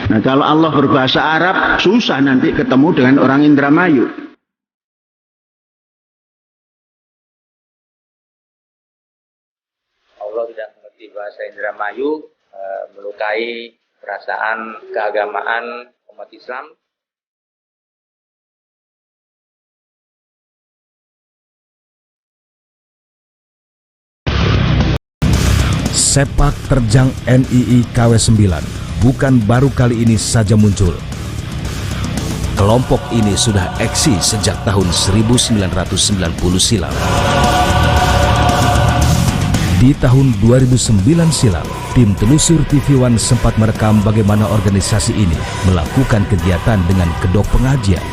Nah, kalau Allah berbahasa Arab, susah nanti ketemu dengan orang Indramayu. Allah tidak mengerti bahasa Indramayu, melukai perasaan keagamaan umat Islam. Sepak terjang NII KW 9 bukan baru kali ini saja muncul. Kelompok ini sudah eksis sejak tahun 1990 silam. Di tahun 2009 silam, tim telusur TV One sempat merekam bagaimana organisasi ini melakukan kegiatan dengan kedok pengajian.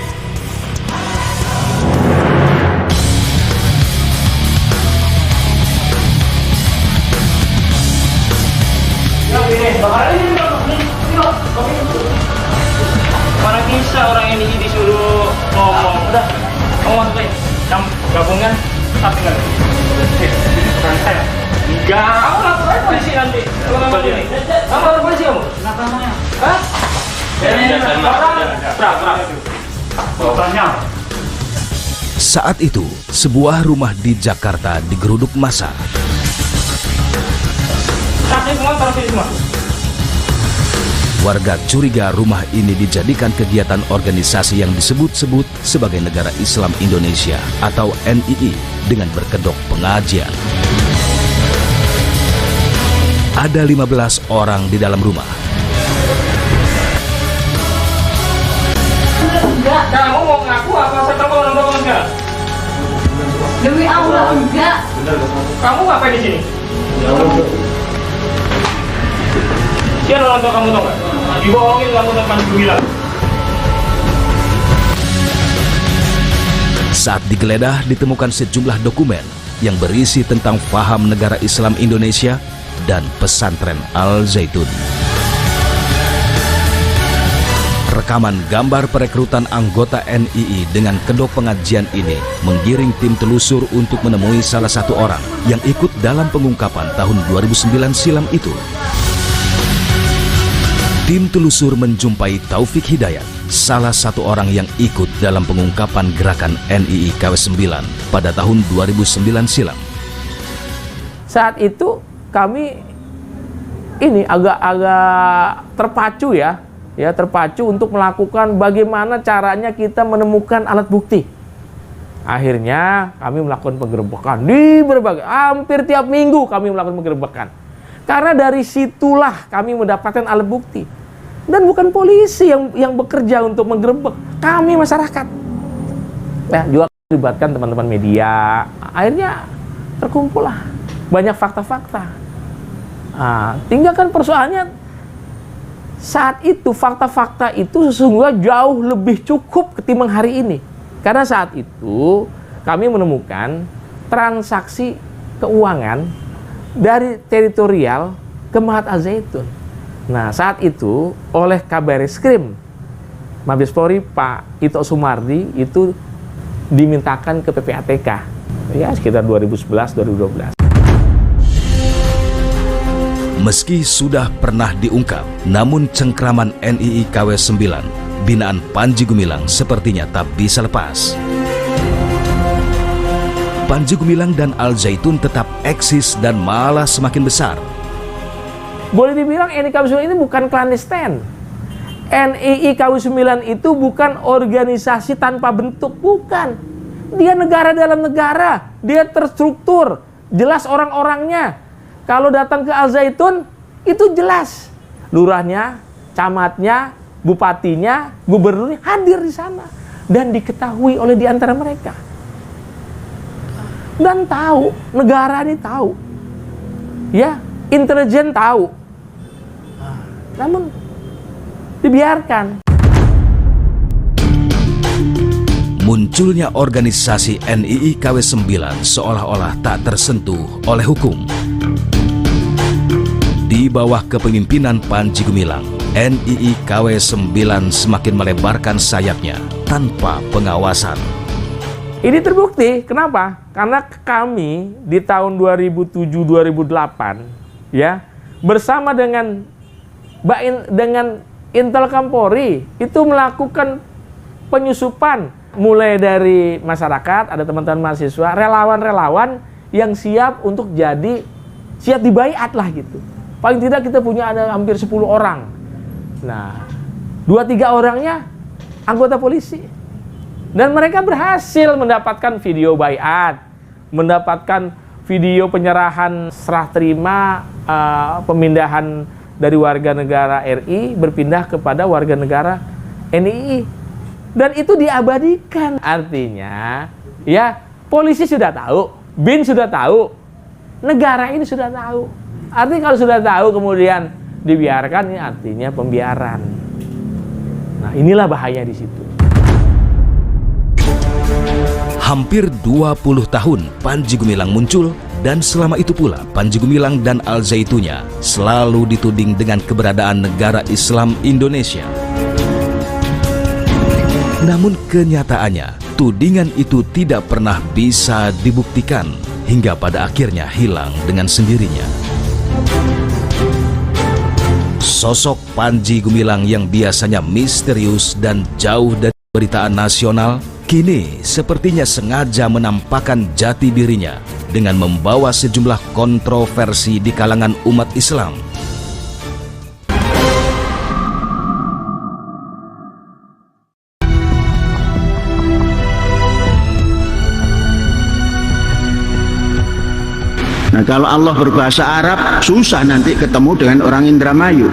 Mana bisa orang ini disuruh ngomong? Udah, kamu masuk aja. Yang gabungan, tapi nggak. Santai. Enggak. Kamu lapor aja polisi nanti. Kalau nggak mau ini. Kamu lapor polisi kamu? Kenapa namanya? Hah? Tanya. Saat itu, sebuah rumah di Jakarta digeruduk massa. Kasih semua, taruh sini semua. Warga curiga rumah ini dijadikan kegiatan organisasi yang disebut-sebut sebagai Negara Islam Indonesia atau NII dengan berkedok pengajian. Ada 15 orang di dalam rumah. Enggak. Kamu mau ngaku apa? Saya tahu kamu nonton sekarang. Demi Allah enggak. Kamu ngapain di sini? Siapa nonton kamu tau nggak? Dibohongin kamu depan bilang. Saat digeledah ditemukan sejumlah dokumen yang berisi tentang paham Negara Islam Indonesia dan pesantren Al Zaitun. Rekaman gambar perekrutan anggota NII dengan kedok pengajian ini menggiring tim telusur untuk menemui salah satu orang yang ikut dalam pengungkapan tahun 2009 silam itu. Tim telusur menjumpai Taufik Hidayat, salah satu orang yang ikut dalam pengungkapan gerakan NII KW 9 pada tahun 2009 silam. Saat itu kami ini agak terpacu ya terpacu untuk melakukan bagaimana caranya kita menemukan alat bukti. Akhirnya kami melakukan penggerebekan di berbagai, hampir tiap minggu kami melakukan penggerebekan. Karena dari situlah kami mendapatkan alat bukti. Dan bukan polisi yang bekerja untuk menggerebek, kami masyarakat. Ya, juga melibatkan teman-teman media. Akhirnya terkumpul lah banyak fakta-fakta. Nah, tinggal kan persoalannya saat itu fakta-fakta itu sesungguhnya jauh lebih cukup ketimbang hari ini. Karena saat itu kami menemukan transaksi keuangan dari teritorial ke Mahat Al Zaitun. Nah, saat itu oleh Kabareskrim Mabes Polri Pak Ito Sumardi itu dimintakan ke PPATK ya sekitar 2011-2012. Meski sudah pernah diungkap, namun cengkraman NII KW 9 binaan Panji Gumilang sepertinya tak bisa lepas. Panji Gumilang dan Al Zaitun tetap eksis dan malah semakin besar. Boleh dibilang NII KW 9 ini bukan klandestin. NII KW 9 itu bukan organisasi tanpa bentuk, bukan. Dia negara dalam negara, dia terstruktur, jelas orang-orangnya. Kalau datang ke Al Zaitun, itu jelas. Lurahnya, camatnya, bupatinya, gubernurnya hadir di sana. Dan diketahui oleh di antara mereka. Dan tahu, negara ini tahu. Ya, intelijen tahu. Namun dibiarkan. Munculnya organisasi NII KW 9 seolah-olah tak tersentuh oleh hukum. Di bawah kepemimpinan Panji Gumilang, NII KW 9 semakin melebarkan sayapnya tanpa pengawasan. Ini terbukti, kenapa? Karena kami di tahun 2007-2008 ya, bersama dengan Intelkam Polri itu melakukan penyusupan mulai dari masyarakat, ada teman-teman mahasiswa, relawan-relawan yang siap untuk siap dibaiat lah gitu. Paling tidak kita punya ada hampir 10 orang. Nah, 2-3 orangnya anggota polisi. Dan mereka berhasil mendapatkan video baiat, mendapatkan video penyerahan serah terima pemindahan dari warga negara RI berpindah kepada warga negara NII. Dan itu diabadikan. Artinya, ya polisi sudah tahu, BIN sudah tahu, negara ini sudah tahu. Artinya kalau sudah tahu kemudian dibiarkan, ini artinya pembiaran. Nah, inilah bahaya di situ. Hampir 20 tahun Panji Gumilang muncul, dan selama itu pula Panji Gumilang dan Al Zaitunya selalu dituding dengan keberadaan negara Islam Indonesia. Namun kenyataannya, tudingan itu tidak pernah bisa dibuktikan hingga pada akhirnya hilang dengan sendirinya. Sosok Panji Gumilang yang biasanya misterius dan jauh dari pemberitaan nasional, kini sepertinya sengaja menampakkan jati dirinya dengan membawa sejumlah kontroversi di kalangan umat Islam. Nah, kalau Allah berbahasa Arab, susah nanti ketemu dengan orang Indramayu.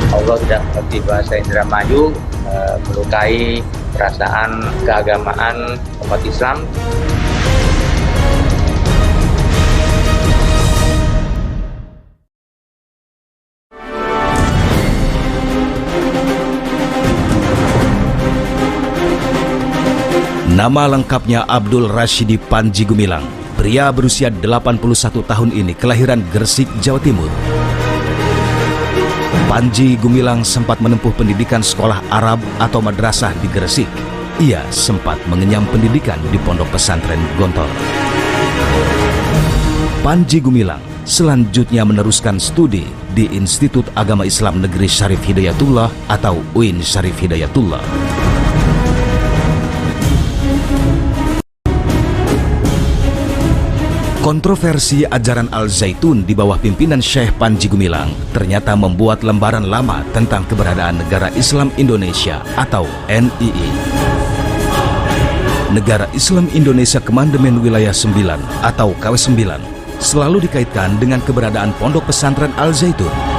Allah tidak mengerti bahasa Indramayu, melukai perasaan keagamaan umat Islam. Nama lengkapnya Abdul Rashidi Panji Gumilang. Pria berusia 81 tahun ini kelahiran Gresik, Jawa Timur. Panji Gumilang sempat menempuh pendidikan sekolah Arab atau madrasah di Gresik. Ia sempat mengenyam pendidikan di pondok pesantren Gontor. Panji Gumilang selanjutnya meneruskan studi di Institut Agama Islam Negeri Syarif Hidayatullah atau UIN Syarif Hidayatullah. Kontroversi ajaran Al-Zaitun di bawah pimpinan Syekh Panji Gumilang ternyata membuat lembaran lama tentang keberadaan Negara Islam Indonesia atau NII. Negara Islam Indonesia Kemandemen Wilayah 9 atau KW9 selalu dikaitkan dengan keberadaan Pondok Pesantren Al-Zaitun.